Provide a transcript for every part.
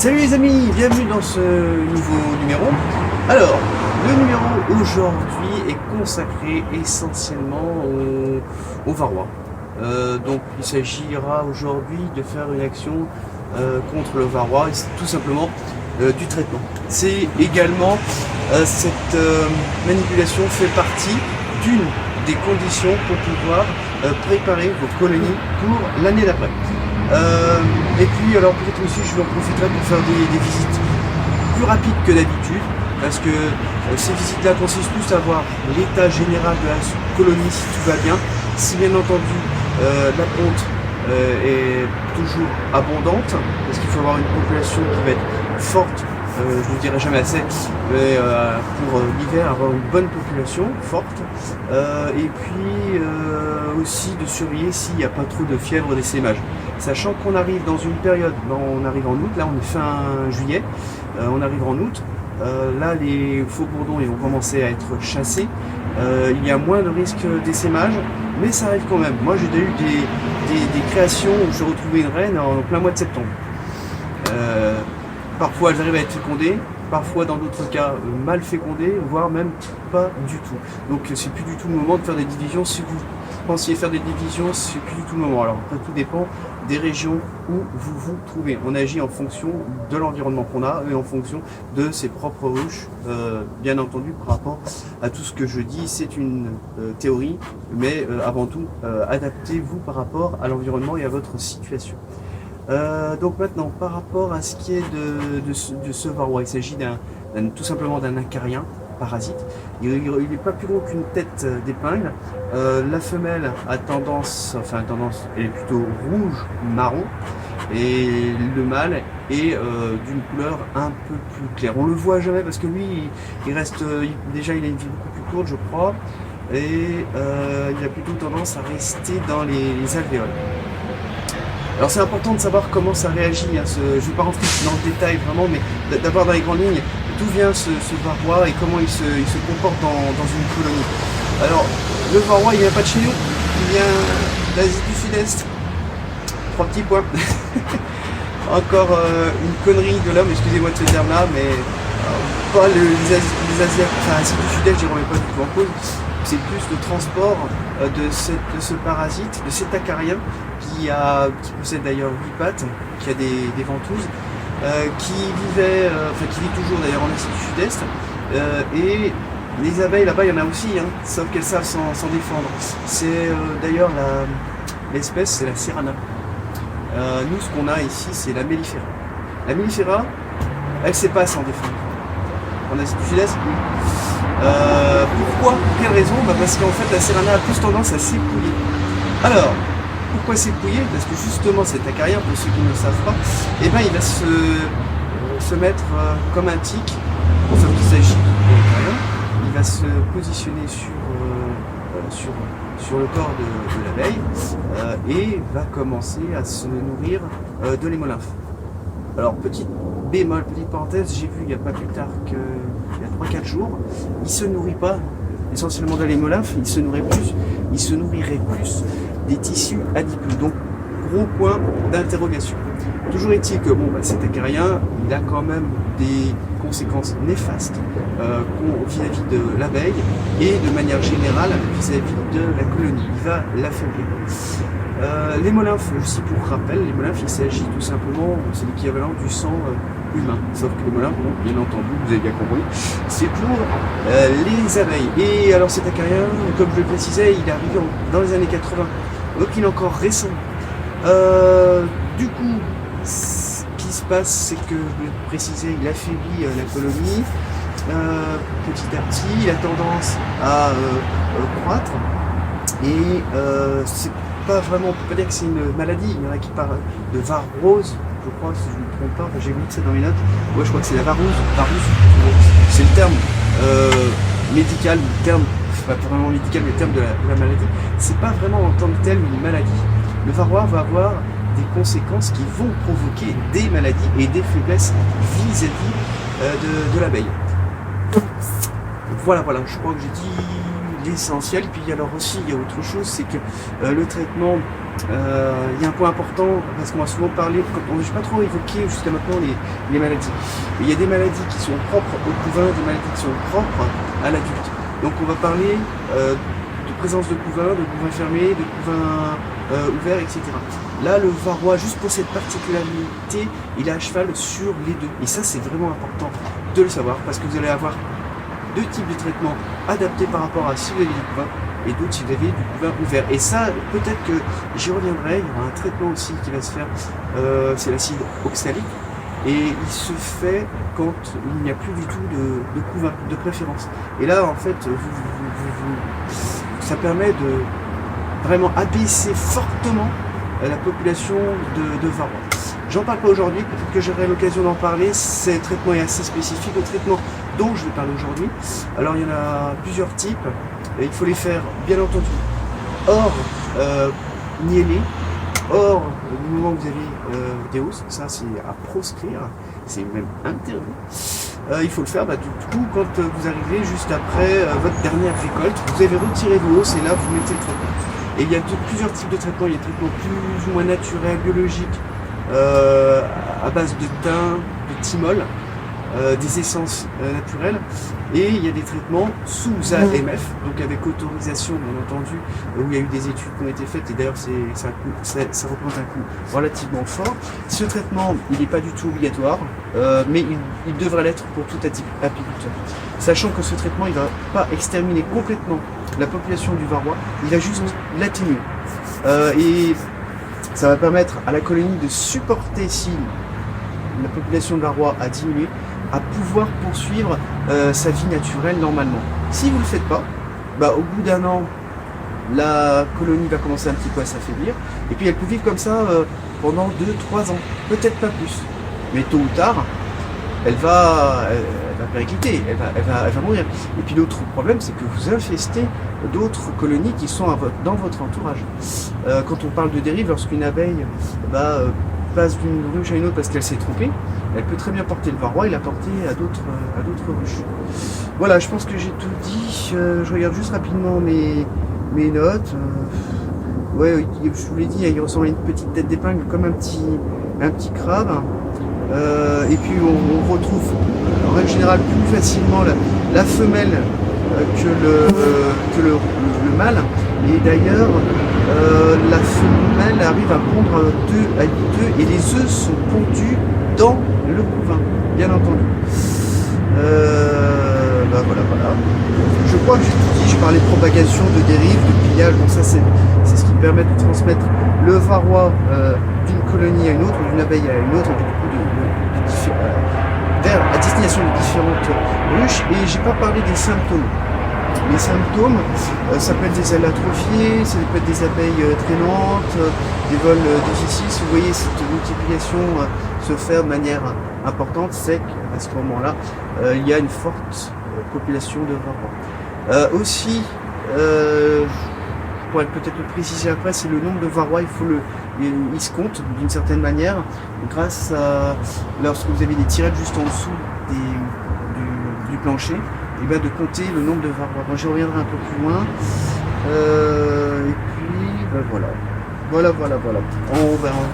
Salut les amis, bienvenue dans ce nouveau numéro. Alors, le numéro aujourd'hui est consacré essentiellement au varroa. Donc il s'agira aujourd'hui de faire une action contre le varroa, et c'est tout simplement du traitement. C'est également, cette manipulation fait partie d'une des conditions pour pouvoir préparer vos colonies pour l'année d'après. Et puis alors peut-être aussi je vais en profiter pour faire des visites plus rapides que d'habitude, parce que ces visites là consistent plus à voir l'état général de la colonie, si tout va bien, si bien entendu la ponte est toujours abondante, parce qu'il faut avoir une population qui va être forte, je ne vous dirai jamais assez, mais pour l'hiver avoir une bonne population forte, et puis aussi de surveiller s'il n'y a pas trop de fièvre d'essaimage. Sachant qu'on arrive dans une période, on arrive en août, là on est fin juillet, on arrive en août, là les faux bourdons ils vont commencer à être chassés, il y a moins de risque d'essaimage, mais ça arrive quand même. Moi j'ai déjà eu des créations où je retrouvais une reine en plein mois de septembre. Parfois elles arrivent à être fécondées, parfois dans d'autres cas mal fécondées, voire même pas du tout. Donc c'est plus du tout le moment de faire des divisions. Si vous pensiez faire des divisions, c'est plus du tout le moment. Alors après tout dépend des régions où vous vous trouvez. On agit en fonction de l'environnement qu'on a et en fonction de ses propres ruches, bien entendu par rapport à tout ce que je dis, c'est une théorie, mais avant tout adaptez-vous par rapport à l'environnement et à votre situation. Donc maintenant, par rapport à ce qui est de ce varroa, il s'agit tout simplement d'un acarien parasite. Il n'est pas plus gros qu'une tête d'épingle. La femelle a tendance, elle est plutôt rouge-marron, et le mâle est d'une couleur un peu plus claire. On le voit jamais parce que lui, déjà il a une vie beaucoup plus courte, je crois, et il a plutôt tendance à rester dans les alvéoles. Alors c'est important de savoir comment ça réagit, hein, je ne vais pas rentrer dans le détail vraiment, mais d'abord dans les grandes lignes, d'où vient ce varroa et comment il se comporte dans une colonie. Alors le varroa il vient pas de chez nous, il vient d'Asie du Sud-Est. 3 petits points. Encore une connerie de l'homme, excusez-moi de ce terme là, mais pas les Asiatiques, enfin Asie du Sud-Est je ne remets pas du tout en cause. C'est plus le transport de ce parasite, de cet acarien qui possède d'ailleurs 8 pattes, qui a des ventouses, qui vit toujours d'ailleurs en Asie du Sud-Est, et les abeilles là-bas il y en a aussi, hein, sauf qu'elles savent s'en défendre. C'est d'ailleurs l'espèce, c'est la Serrana. Nous ce qu'on a ici c'est la Mellifera. La Mellifera, elle ne sait pas s'en défendre. En Asie du Sud-Est, oui. Pourquoi? Pour quelle raison? Parce qu'en fait la Serrana a plus tendance à s'épouiller. Alors, pourquoi s'épouiller? Parce que justement cet acarien, pour ceux qui ne le savent pas, il va se mettre comme un tic, sauf qu'il s'agit d'acarien, il va se positionner sur le corps de l'abeille et va commencer à se nourrir de l'hémolymphe. Alors petite bémol, petite parenthèse, j'ai vu il n'y a pas plus tard qu'il y a 3-4 jours, il ne se nourrit pas essentiellement de l'hémolymphe, il se nourrirait plus des tissus adipeux. Donc gros point d'interrogation. Toujours est-il que cet acarien, il a quand même des conséquences néfastes vis-à-vis de l'abeille et de manière générale vis-à-vis de la colonie. Il va l'affaiblir. L'hémolymphe, aussi pour rappel, l'hémolymphe il s'agit tout simplement, c'est l'équivalent du sang humain, sauf que l'hémolymphe, bien entendu, vous avez bien compris, c'est pour les abeilles. Et alors cet acarien, comme je le précisais, il est arrivé dans les années 80, donc il est encore récent. Du coup, ce qui se passe, c'est que, je le précisais, il affaiblit la colonie, petit à petit, il a tendance à croître, et c'est pas vraiment, on peut pas dire que c'est une maladie. Il y en a qui parlent de varrose, je crois, si je ne me trompe pas, j'ai mis ça dans mes notes. Ouais, je crois que c'est la varrose. C'est le terme médical, le terme, pas vraiment médical, mais le terme de la maladie. C'est pas vraiment en tant que tel une maladie. Le varroa va avoir des conséquences qui vont provoquer des maladies et des faiblesses vis-à-vis de l'abeille. Voilà, je crois que j'ai dit l'essentiel. Puis alors aussi, il y a autre chose, c'est que le traitement, il y a un point important, parce qu'on va souvent parler, je n'ai pas trop évoqué jusqu'à maintenant les maladies. Il y a des maladies qui sont propres au couvain, des maladies qui sont propres à l'adulte. Donc on va parler de présence de couvain fermé, de couvain ouvert, etc. Là, le varroa, juste pour cette particularité, il est à cheval sur les deux. Et ça, c'est vraiment important de le savoir, parce que vous allez avoir deux types de traitements adaptés par rapport à si vous avez du couvain et d'autres si vous avez du couvain ouvert. Et ça, peut-être que j'y reviendrai, il y aura un traitement aussi qui va se faire, c'est l'acide oxalique, et il se fait quand il n'y a plus du tout de couvain, de préférence. Et là, en fait, ça permet de vraiment abaisser fortement la population de varroa. J'en parle pas aujourd'hui, peut-être que j'aurai l'occasion d'en parler. Ce traitement est assez spécifique au traitement dont je vais parler aujourd'hui. Alors il y en a plusieurs types, et il faut les faire bien entendu hors niellé, hors du moment où vous avez des hausses, ça c'est à proscrire, c'est même interdit. Il faut le faire du coup quand vous arrivez juste après votre dernière récolte, vous avez retiré vos hausses et là vous mettez le traitement. Et il y a plusieurs types de traitements. Il y a des traitements plus ou moins naturels, biologiques, à base de thym, de thymol, des essences naturelles. Et il y a des traitements sous AMF, donc avec autorisation bien entendu, où il y a eu des études qui ont été faites, et d'ailleurs ça représente un coût relativement fort. Ce traitement, il n'est pas du tout obligatoire, mais il devrait l'être pour tout apiculteur. Sachant que ce traitement, il ne va pas exterminer complètement la population du varroa, il va juste l'atténuer. Et ça va permettre à la colonie de supporter, si la population de varroa a diminué, à pouvoir poursuivre sa vie naturelle normalement. Si vous ne le faites pas, au bout d'un an, la colonie va commencer un petit peu à s'affaiblir, et puis elle peut vivre comme ça pendant 2-3 ans, peut-être pas plus. Mais tôt ou tard, elle va péricliter, elle va mourir. Et puis l'autre problème, c'est que vous infestez d'autres colonies qui sont dans votre entourage. Quand on parle de dérive, lorsqu'une abeille passe d'une ruche à une autre parce qu'elle s'est trompée, elle peut très bien porter le varroa et la porter à d'autres ruches. Voilà, je pense que j'ai tout dit. Je regarde juste rapidement mes notes. Ouais, je vous l'ai dit, il ressemble à une petite tête d'épingle, comme un petit crabe. Et puis on retrouve en règle générale plus facilement la femelle que le mâle. Et d'ailleurs, la femelle arrive à pondre 2 à 8 œufs et les œufs sont pondus dans le couvain, bien entendu. Voilà. Je crois que j'ai tout dit, je parlais de propagation, de dérive, de pillage, donc ça c'est ce qui permet de transmettre le varroa d'une colonie à une autre, d'une abeille à une autre, et du coup à destination de différentes ruches. Et j'ai pas parlé des symptômes. Les symptômes, ça peut être des ailes atrophiées, ça peut être des abeilles traînantes, des vols difficiles. Si vous voyez cette multiplication se faire de manière importante, c'est qu'à ce moment-là, il y a une forte population de varroa. Aussi, je pourrais peut-être le préciser après, c'est le nombre de varroa, il se compte d'une certaine manière, grâce à, lorsque vous avez des tirettes juste en dessous du plancher, et bien de compter le nombre de varroa. Bon, j'y reviendrai un peu plus loin. Et puis, voilà.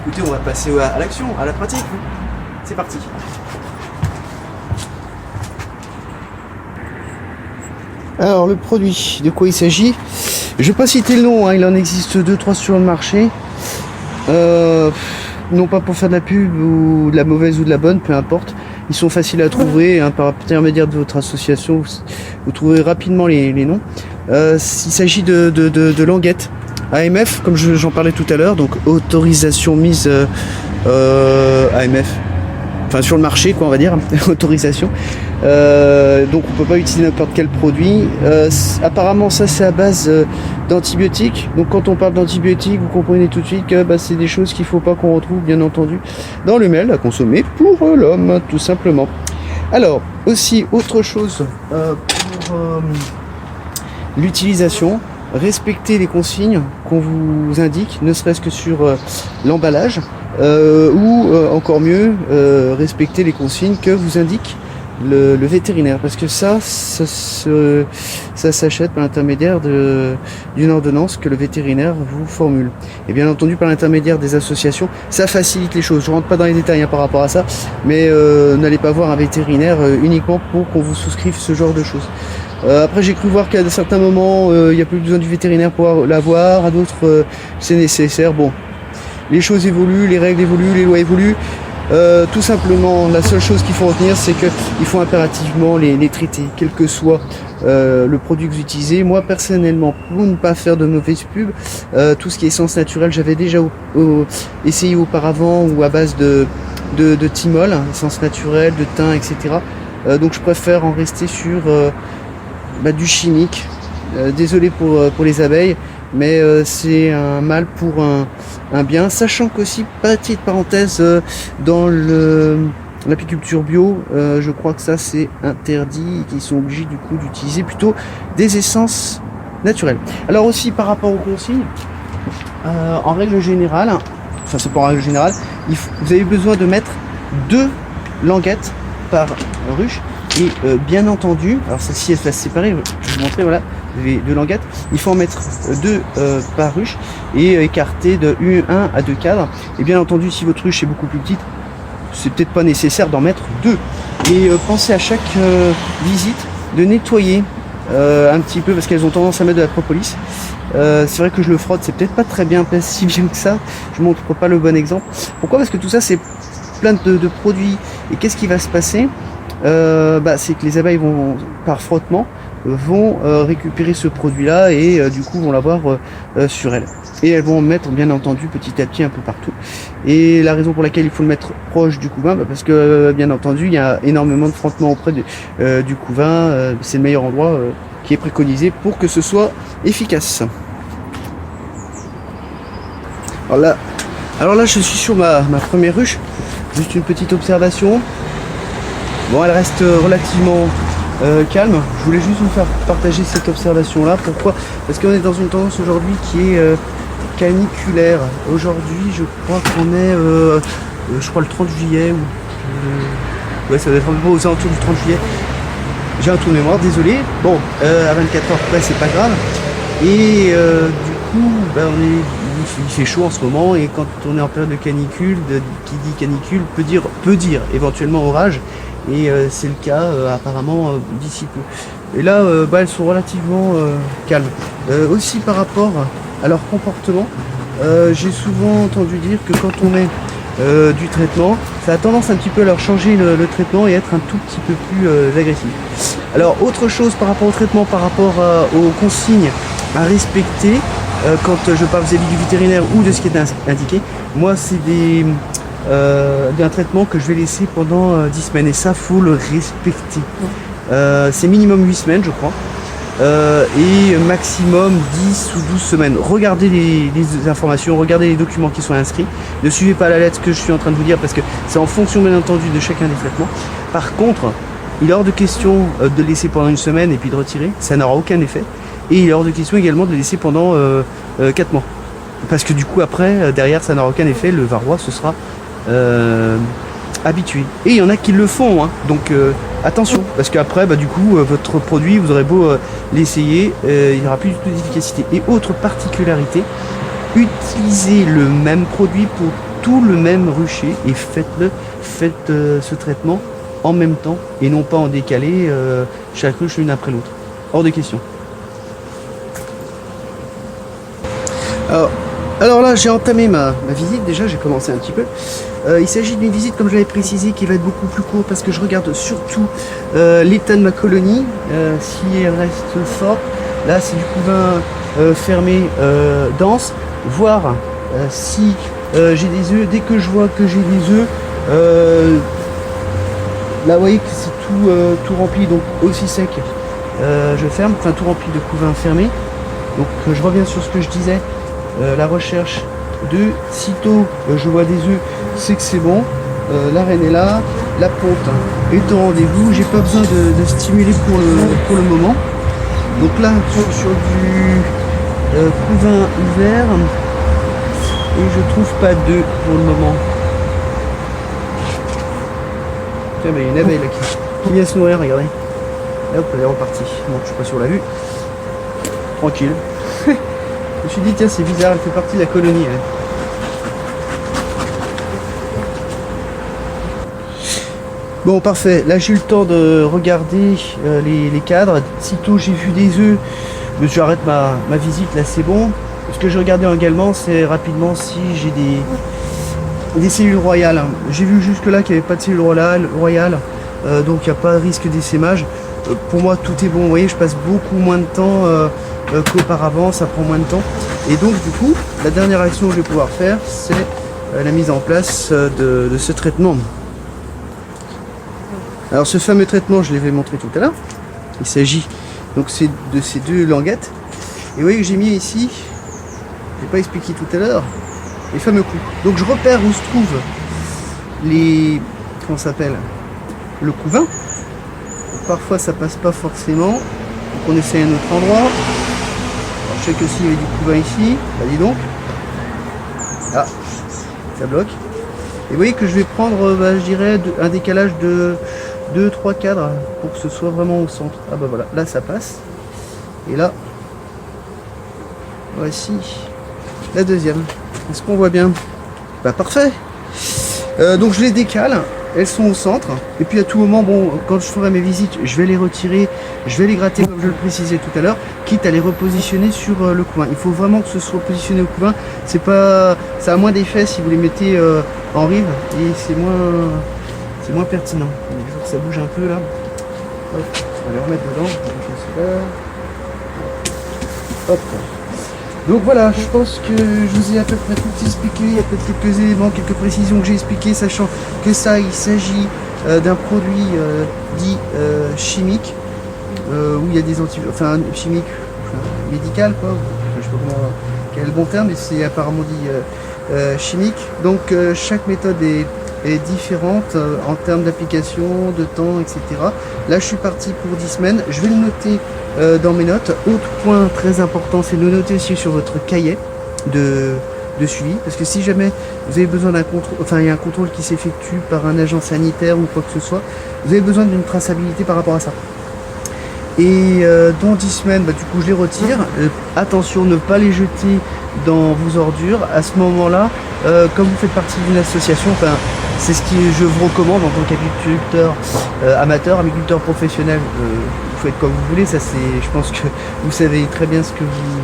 Écoutez, on va passer à l'action, à la pratique. C'est parti. Alors, le produit, de quoi il s'agit? Je ne vais pas citer le nom, il en existe 2-3 sur le marché. Non pas pour faire de la pub ou de la mauvaise ou de la bonne, peu importe. Ils sont faciles à trouver, par intermédiaire de votre association, vous trouverez rapidement les noms. Il s'agit de languettes AMF, comme j'en parlais tout à l'heure, donc autorisation mise AMF, enfin sur le marché, quoi, on va dire, autorisation. Donc on peut pas utiliser n'importe quel produit. Apparemment ça c'est à base d'antibiotiques. Donc quand on parle d'antibiotiques, vous comprenez tout de suite que c'est des choses qu'il faut pas qu'on retrouve bien entendu dans le miel à consommer pour l'homme, tout simplement. Alors aussi autre chose pour l'utilisation, respectez les consignes qu'on vous indique, ne serait-ce que sur l'emballage, ou encore mieux respecter les consignes que vous indique le vétérinaire, parce que ça s'achète par l'intermédiaire d'une ordonnance que le vétérinaire vous formule. Et bien entendu par l'intermédiaire des associations, ça facilite les choses. Je rentre pas dans les détails par rapport à ça, mais n'allez pas voir un vétérinaire uniquement pour qu'on vous souscrive ce genre de choses. Après j'ai cru voir qu'à certains moments il n'y a plus besoin du vétérinaire pour l'avoir, à d'autres c'est nécessaire. Bon, les choses évoluent, les règles évoluent, les lois évoluent. Tout simplement, la seule chose qu'il faut retenir, c'est qu'il faut impérativement les traiter, quel que soit le produit que vous utilisez. Moi, personnellement, pour ne pas faire de mauvaise pub, tout ce qui est essence naturelle, j'avais déjà essayé auparavant ou à base de thymol, essence naturelle, de thym, etc. Donc je préfère en rester sur du chimique. Désolé pour les abeilles, mais c'est un mal pour un bien, sachant qu'aussi, petite parenthèse, dans l'apiculture bio, je crois que ça c'est interdit et qu'ils sont obligés du coup d'utiliser plutôt des essences naturelles. Alors aussi par rapport aux consignes, en règle générale, enfin c'est pas en règle générale, vous avez besoin de mettre 2 languettes par ruche. Et bien entendu, alors celle-ci elle se séparer, je vais vous montrer, voilà, les 2 languettes, il faut en mettre 2 par ruche et écarter de 1 à 2 cadres. Et bien entendu, si votre ruche est beaucoup plus petite, c'est peut-être pas nécessaire d'en mettre 2. Et pensez à chaque visite de nettoyer un petit peu, parce qu'elles ont tendance à mettre de la propolis. C'est vrai que je le frotte, c'est peut-être pas très bien, pas si bien que ça, je montre pas le bon exemple. Pourquoi? Parce que tout ça c'est plein de produits. Et qu'est-ce qui va se passer? C'est que les abeilles vont, par frottement, vont récupérer ce produit là et du coup vont l'avoir sur elles. Et elles vont en mettre bien entendu petit à petit un peu partout. Et la raison pour laquelle il faut le mettre proche du couvain, parce que bien entendu il y a énormément de frottement auprès du couvain. C'est le meilleur endroit qui est préconisé pour que ce soit efficace. Alors là je suis sur ma première ruche. Juste une petite observation. Bon, elle reste relativement calme. Je voulais juste vous faire partager cette observation là. Pourquoi? Parce qu'on est dans une tendance aujourd'hui qui est caniculaire. Aujourd'hui je crois qu'on est le 30 juillet ouais, ça doit être un peu aux alentours du 30 juillet. J'ai un trou de mémoire, désolé. Bon, à 24 heures près c'est pas grave. Et du coup il fait chaud en ce moment, et quand on est en période de canicule, qui dit canicule peut dire éventuellement orage. Et c'est le cas apparemment d'ici peu. Et là elles sont relativement calmes. Aussi par rapport à leur comportement, j'ai souvent entendu dire que quand on met du traitement, ça a tendance un petit peu à leur changer le traitement et être un tout petit peu plus agressif. Alors autre chose par rapport au traitement, par rapport aux consignes à respecter, quand je parle vis-à-vis du vétérinaire ou de ce qui est indiqué, moi c'est d'un traitement que je vais laisser pendant 10 semaines, et ça faut le respecter. C'est minimum 8 semaines je crois, et maximum 10 ou 12 semaines. Regardez les informations, regardez les documents qui sont inscrits, ne suivez pas la lettre ce que je suis en train de vous dire, parce que c'est en fonction bien entendu de chacun des traitements. Par contre, il est hors de question de laisser pendant 1 semaine et puis de retirer, ça n'aura aucun effet. Et il est hors de question également de le laisser pendant 4 mois. Parce que du coup après, derrière ça n'aura aucun effet, le varroa se sera habitué. Et il y en a qui le font, hein. Donc attention, parce qu'après du coup votre produit, vous aurez beau l'essayer, il n'y aura plus du tout d'efficacité. Et autre particularité, utilisez le même produit pour tout le même rucher et faites ce traitement en même temps et non pas en décalé, chaque ruche l'une après l'autre. Hors de question. Alors là, j'ai entamé ma visite, déjà j'ai commencé un petit peu. Il s'agit d'une visite, comme je l'avais précisé, qui va être beaucoup plus courte, parce que je regarde surtout l'état de ma colonie, si elle reste forte. Là c'est du couvain fermé dense, voir si j'ai des œufs. Dès que je vois que j'ai des œufs, là vous voyez que c'est tout rempli, donc aussi sec, je ferme, enfin tout rempli de couvain fermé. Donc je reviens sur ce que je disais. La recherche de sitôt je vois des œufs, c'est que c'est bon. La reine est là, la ponte est au rendez-vous, j'ai pas besoin de stimuler pour le moment. Donc là sur du couvain ouvert, et je trouve pas d'œufs pour le moment. Tiens, mais il y a une abeille là qui vient se nourrir, regardez. Et hop, elle est repartie. Bon, je sais pas si on l'a vu. Tranquille. Je me suis dit, tiens, c'est bizarre, elle fait partie de la colonie. Elle. Bon, parfait. Là, j'ai eu le temps de regarder les cadres. Sitôt j'ai vu des œufs, j'arrête ma visite. Là, c'est bon. Ce que je regardais également, c'est rapidement si j'ai des cellules royales. J'ai vu jusque-là qu'il n'y avait pas de cellules royales. Donc, il n'y a pas de risque d'essaimage. Pour moi, tout est bon. Vous voyez, je passe beaucoup moins de temps qu'auparavant. Ça prend moins de temps. Et donc, du coup, la dernière action que je vais pouvoir faire, c'est la mise en place de ce traitement. Alors ce fameux traitement, je l'avais montré tout à l'heure. Il s'agit donc de ces deux languettes. Et vous voyez que j'ai mis ici, je n'ai pas expliqué tout à l'heure, les fameux coups. Donc je repère où se trouvent les... comment ça s'appelle, le couvain. Parfois ça passe pas forcément. Donc on essaie un autre endroit. Alors je sais que s'il y avait du couvain ici, bah dis donc. Ah, ça bloque. Et vous voyez que je vais prendre, je dirais, un décalage de 2-3 cadres pour que ce soit vraiment au centre. Ah bah voilà, là ça passe. Et là, voici la deuxième. Est-ce qu'on voit bien? Bah parfait. Donc je les décale, elles sont au centre. Et puis à tout moment, bon, quand je ferai mes visites, je vais les retirer, je vais les gratter comme je le précisais tout à l'heure, quitte à les repositionner sur le couvain. Il faut vraiment que ce soit positionné au couvain. C'est pas, ça a moins d'effet si vous les mettez en rive et c'est moins pertinent. Il faut que ça bouge un peu là. Hop, on va les remettre dedans. Hop. Donc voilà, je pense que je vous ai à peu près tout expliqué. Il y a peut-être quelques éléments, quelques précisions que j'ai expliquées, sachant que ça, il s'agit d'un produit dit chimique, où il y a des antibiotiques, enfin chimique, médical quoi. Je sais pas comment, quel est le bon terme, mais c'est apparemment dit chimique. Donc chaque méthode est différente en termes d'application, de temps, etc. Là, je suis parti pour 10 semaines. Je vais le noter dans mes notes. Autre point très important, c'est de le noter aussi sur votre cahier de suivi. Parce que si jamais vous avez besoin d'un contrôle, enfin, il y a un contrôle qui s'effectue par un agent sanitaire ou quoi que ce soit, vous avez besoin d'une traçabilité par rapport à ça. Et dans 10 semaines, du coup, je les retire. Attention, ne pas les jeter dans vos ordures. À ce moment-là, comme vous faites partie d'une association, enfin, c'est ce que je vous recommande en tant qu'agriculteur amateur, agriculteur professionnel. Vous faites comme vous voulez. Ça, c'est, je pense que vous savez très bien ce que vous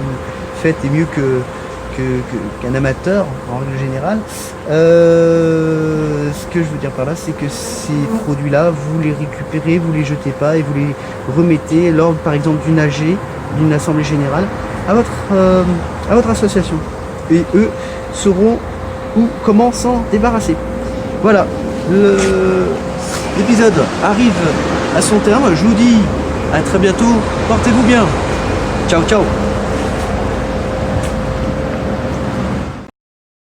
faites et mieux qu'un amateur en règle générale. Ce que je veux dire par là, c'est que ces produits-là, vous les récupérez, vous les jetez pas et vous les remettez lors, par exemple, d'une AG, d'une assemblée générale, à votre association. Et eux sauront comment s'en débarrasser. Voilà, l'épisode arrive à son terme. Je vous dis à très bientôt. Portez-vous bien. Ciao, ciao.